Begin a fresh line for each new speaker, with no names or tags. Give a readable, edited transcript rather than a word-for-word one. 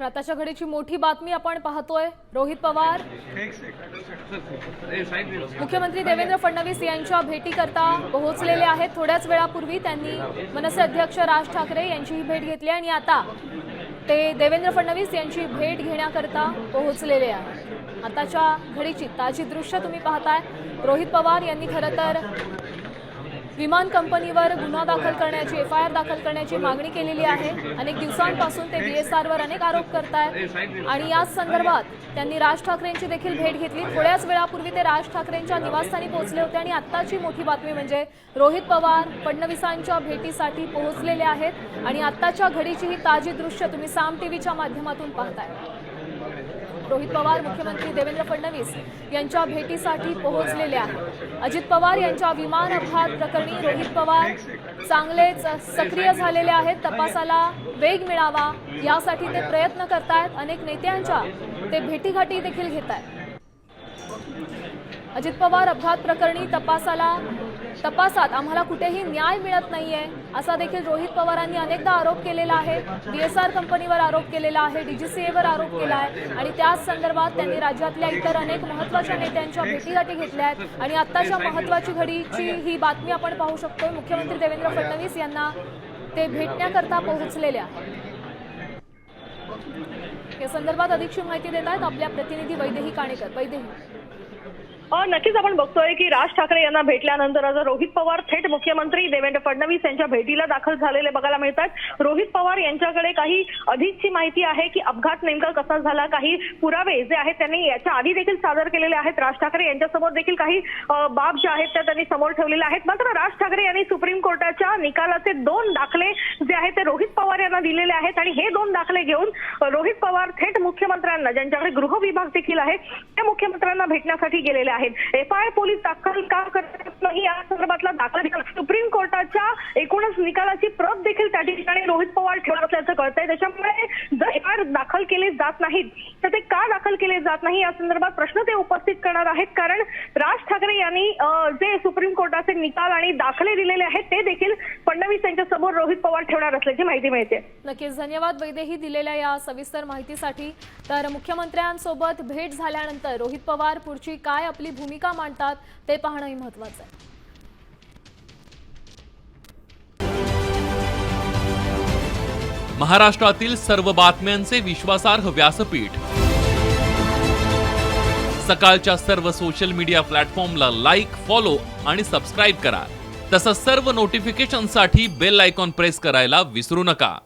आताच्या घडीची मोठी बातमी आपण पाहतोय। रोहित पवार मुख्यमंत्री देवेंद्र फडणवीस यांच्या भेटीकरता पोहोचलेले आहेत। थोड्याच वेळापूर्वी त्यांनी मनसे अध्यक्ष राज ठाकरे यांची भेट घेतली आणि आता ते देवेंद्र फडणवीस यांची भेट घेण्याकरता पोहोचलेले आहेत। आताच्या घडीची ताजी दृश्य तुम्ही पाहताय। रोहित पवार यांनी खरं तर विमान कंपनीवर गुन्हा दाखल करण्याची एफआयआर दाखल करण्याची मागणी केलेली आहे। अनेक दिवसांपासून ते बीएसआरवर अनेक आरोप करतायत आणि याच संदर्भात त्यांनी राज ठाकरेंची देखील भेट घेतली। थोड्याच वेळापूर्वी ते राज ठाकरेंच्या निवासस्थानी पोहोचले होते आणि आत्ताची मोठी बातमी म्हणजे रोहित पवार फडणवीसांच्या भेटीसाठी पोहोचलेले आहेत आणि आत्ताच्या घडीची ही ताजी दृश्य तुम्ही साम टीव्हीच्या माध्यमातून पाहताय। रोहित पवार मुख्यमंत्री देवेंद्र फडणवीस यांच्या भेटीसाठी पोहोचलेले आहेत। अजित पवार यांच्या विमान अपघात प्रकरणी रोहित पवार चांगलेच सक्रिय झालेले आहेत। तपासाला वेग मिळावा यासाठी ते प्रयत्न करतायत। अनेक नेत्यांच्या ते भेटीगाठी देखील घेतायत। अजित पवार अपघात प्रकरणी तपासात आम्हाला कुठेही न्याय मिळत नाहीये असा देखील रोहित पवारांनी अनेकदा आरोप केलेला आहे। बीएसआर कंपनीवर आरोप केलेला आहे, डीजीसीएवर आरोप केला आहे आणि त्याच संदर्भात त्यांनी राज्यातल्या इतर अनेक महत्त्वाच्या नेत्यांच्या भेटीगाठी घेतल्या आहेत आणि आत्ताच्या महत्त्वाची घडीची ही बातमी आपण पाहू शकतो। मुख्यमंत्री देवेंद्र फडणवीस यांना ते भेटण्याकरता पोहोचलेले आहेत। या संदर्भात अधिकची माहिती देत आहेत आपल्या प्रतिनिधी वैदेही काणेकर। वैदेही,
नक्कीच आपण बघतोय की राज ठाकरे यांना भेटल्यानंतर आता रोहित पवार थेट मुख्यमंत्री देवेंद्र फडणवीस यांच्या भेटीला दाखल झालेले बघायला मिळतात। रोहित पवार यांच्याकडे काही अधिकची माहिती आहे की अपघात नेमका कसा झाला, काही पुरावे जे आहेत त्यांनी याच्या आधी देखील सादर केलेले आहेत। राज ठाकरे यांच्यासमोर देखील काही बाब ज्या आहेत त्या त्यांनी समोर ठेवलेल्या आहेत। मात्र राज ठाकरे यांनी सुप्रीम कोर्टाच्या निकालाचे 2 दाखले जे आहेत ते रोहित पवार यांना दिलेले आहेत आणि हे 2 दाखले घेऊन रोहित पवार थेट मुख्यमंत्र्यांना, ज्यांच्याकडे गृह विभाग देखील आहे, त्या मुख्यमंत्र्यांना भेटण्यासाठी गेलेले आहेत। एफआयआर पोलीस दाखल का करत नाही या संदर्भातला दाखला सुप्रीम कोर्टाच्या एकूणच निकालाची प्रत देखील त्या ठिकाणी रोहित पवार ठेवत असल्याचं कळतंय। त्याच्यामुळे जर एफआयआर दाखल केले जात नाहीत तर ते का दाखल केले जात नाही या संदर्भात प्रश्न ते उपस्थित करणार आहेत। कारण राज ठाकरे यांनी जे सुप्रीम कोर्टाचे निकाल आणि दाखले दिलेले आहेत ते देखील फडणवीस यांच्या समोर रोहित पवार ठेवणार असल्याची माहिती मिळते।
नक्कीच धन्यवाद वैदेही दिलेल्या या सविस्तर माहितीसाठी। तर मुख्यमंत्र्यांसोबत भेट झाल्यानंतर रोहित पवार पुढची काय आपली भूमिका मांडतात ते पाहणंही महत्त्वाचं आहे।
महाराष्ट्रातील सर्व बातम्यांचे विश्वासार्ह व्यासपीठ सकाळच्या सर्व सोशल मीडिया प्लॅटफॉर्मला लाईक, फॉलो आणि सबस्क्राईब करा। तसंच सर्व नोटिफिकेशनसाठी बेल आयकॉन प्रेस करायला विसरू नका।